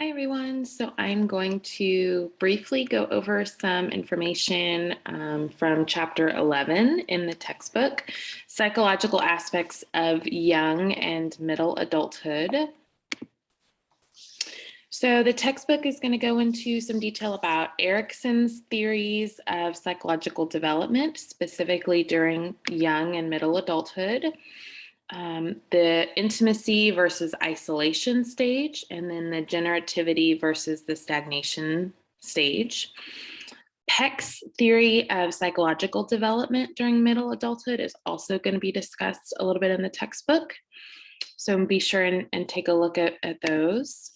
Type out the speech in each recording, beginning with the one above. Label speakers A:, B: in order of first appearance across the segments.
A: Hi, everyone. So I'm going to briefly go over some information from chapter 11 in the textbook, Psychological Aspects of Young and Middle Adulthood. So the textbook is going to go into some detail about Erikson's theories of psychological development, specifically during young and middle adulthood. The intimacy versus isolation stage, and then the generativity versus the stagnation stage. Peck's theory of psychological development during middle adulthood is also going to be discussed a little bit in the textbook. So be sure and take a look at those.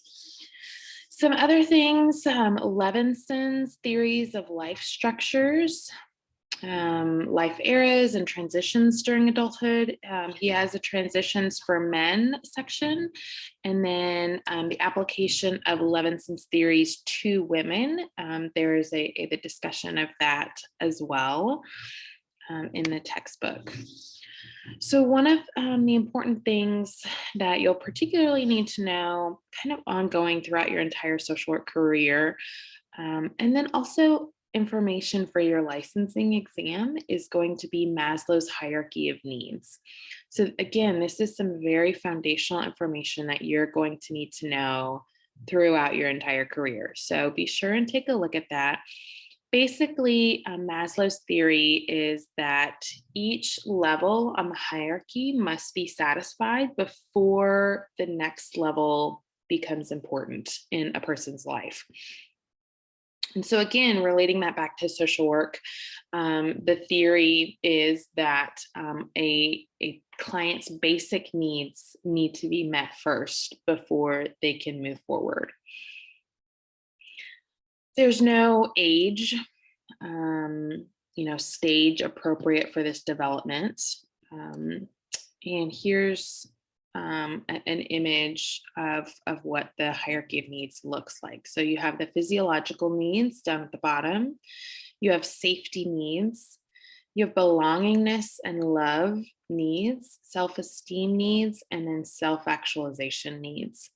A: Some other things, Levinson's theories of life structures, life eras and transitions during adulthood. He has a transitions for men section, and then the application of Levinson's theories to women. There is a discussion of that as well in the textbook. So one of the important things that you'll particularly need to know kind of ongoing throughout your entire social work career, and then also information for your licensing exam is going to be Maslow's hierarchy of needs. So again, this is some very foundational information that you're going to need to know throughout your entire career. So be sure and take a look at that. Basically, Maslow's theory is that each level on the hierarchy must be satisfied before the next level becomes important in a person's life. And so again, relating that back to social work, the theory is that a client's basic needs need to be met first before they can move forward. There's no age, stage appropriate for this development. And here's an image of what the hierarchy of needs looks like. So you have the physiological needs down at the bottom. You have safety needs. You have belongingness and love needs, self-esteem needs, and then self-actualization needs.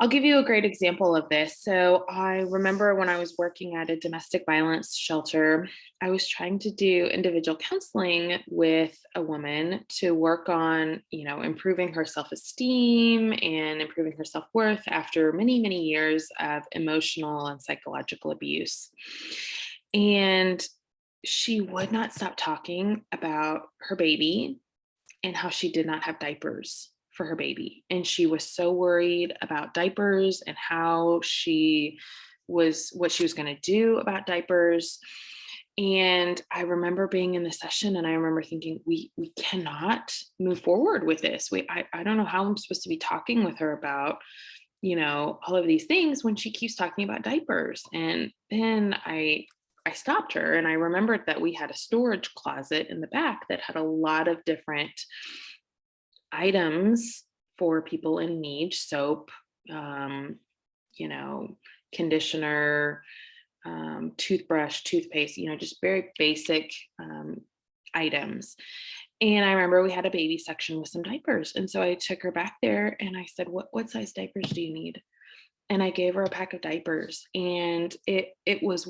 A: I'll give you a great example of this. So I remember when I was working at a domestic violence shelter, I was trying to do individual counseling with a woman to work on, improving her self-esteem and improving her self-worth after many, many years of emotional and psychological abuse. And she would not stop talking about her baby and how she did not have diapers for her baby. And she was so worried about diapers and what she was going to do about diapers. And I remember being in the session and I remember thinking, we cannot move forward with this. I don't know how I'm supposed to be talking with her about, all of these things when she keeps talking about diapers. And then I stopped her and I remembered that we had a storage closet in the back that had a lot of different items for people in need: soap, conditioner, toothbrush, toothpaste, just very basic items. And I remember we had a baby section with some diapers. And so I took her back there and I said, what size diapers do you need? And I gave her a pack of diapers. And it was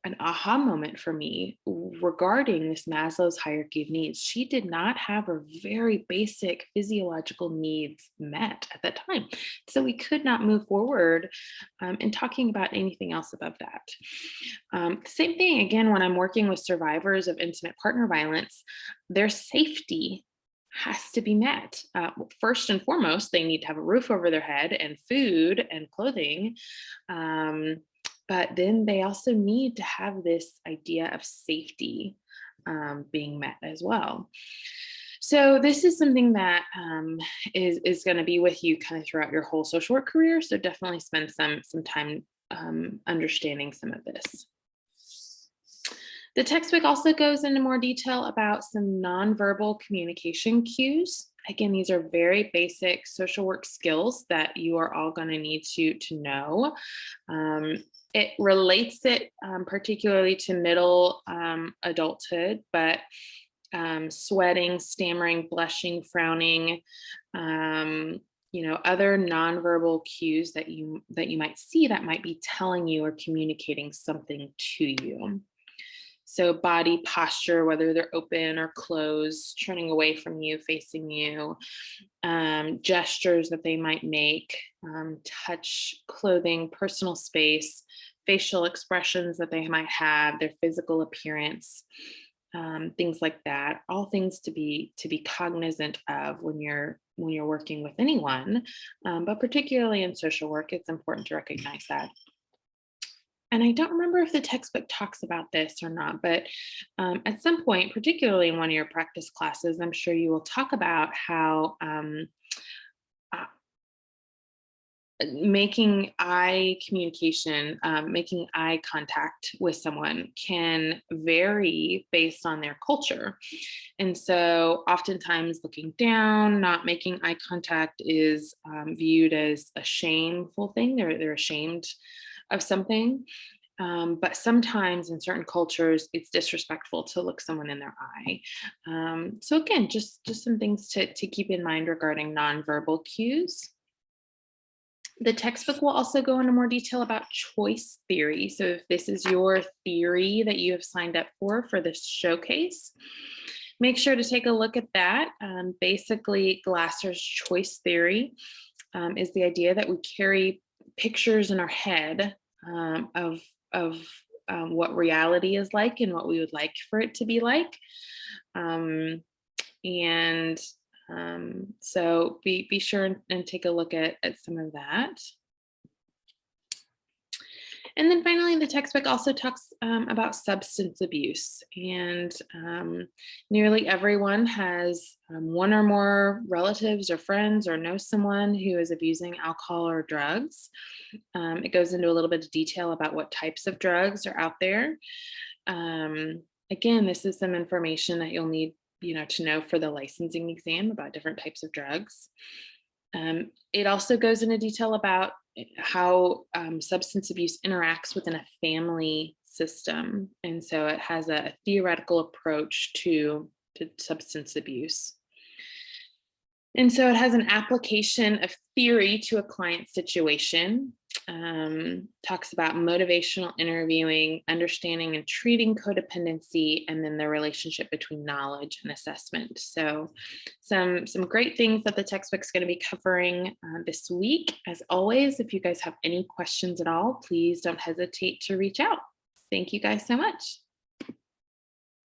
A: an aha moment for me regarding this Maslow's hierarchy of needs. She did not have her very basic physiological needs met at that time. So we could not move forward in talking about anything else above that. Same thing, again, when I'm working with survivors of intimate partner violence, their safety has to be met. First and foremost, they need to have a roof over their head and food and clothing. But then they also need to have this idea of safety being met as well. So this is something that is going to be with you kind of throughout your whole social work career. So definitely spend some time understanding some of this. The textbook also goes into more detail about some nonverbal communication cues. Again, these are very basic social work skills that you are all going to need to know. It relates it particularly to middle adulthood, but sweating, stammering, blushing, frowning, other nonverbal cues that you might see that might be telling you or communicating something to you. So body posture, whether they're open or closed, turning away from you, facing you, gestures that they might make, touch, clothing, personal space, facial expressions that they might have, their physical appearance, things like that. All things to be cognizant of when you're working with anyone, but particularly in social work, it's important to recognize that. And I don't remember if the textbook talks about this or not, but at some point, particularly in one of your practice classes, I'm sure you will talk about how uh, making eye communication, making eye contact with someone can vary based on their culture. And so, oftentimes, looking down, not making eye contact is viewed as a shameful thing. They're ashamed of something. But sometimes in certain cultures, it's disrespectful to look someone in their eye. So again, just some things to keep in mind regarding nonverbal cues. The textbook will also go into more detail about choice theory. So if this is your theory that you have signed up for this showcase, make sure to take a look at that. Basically, Glasser's choice theory is the idea that we carry pictures in our head of what reality is like and what we would like for it to be like. Um, and so be sure and take a look at some of that. And then finally, the textbook also talks about substance abuse. And nearly everyone has one or more relatives or friends or knows someone who is abusing alcohol or drugs. It goes into a little bit of detail about what types of drugs are out there. Again, this is some information that you'll need, to know for the licensing exam about different types of drugs. It also goes into detail about how substance abuse interacts within a family system. And so it has a theoretical approach to substance abuse. And so it has an application of theory to a client situation, talks about motivational interviewing, understanding and treating codependency, and then the relationship between knowledge and assessment. So some great things that the textbook's going to be covering this week. As always, if you guys have any questions at all, please don't hesitate to reach out. Thank you guys so much.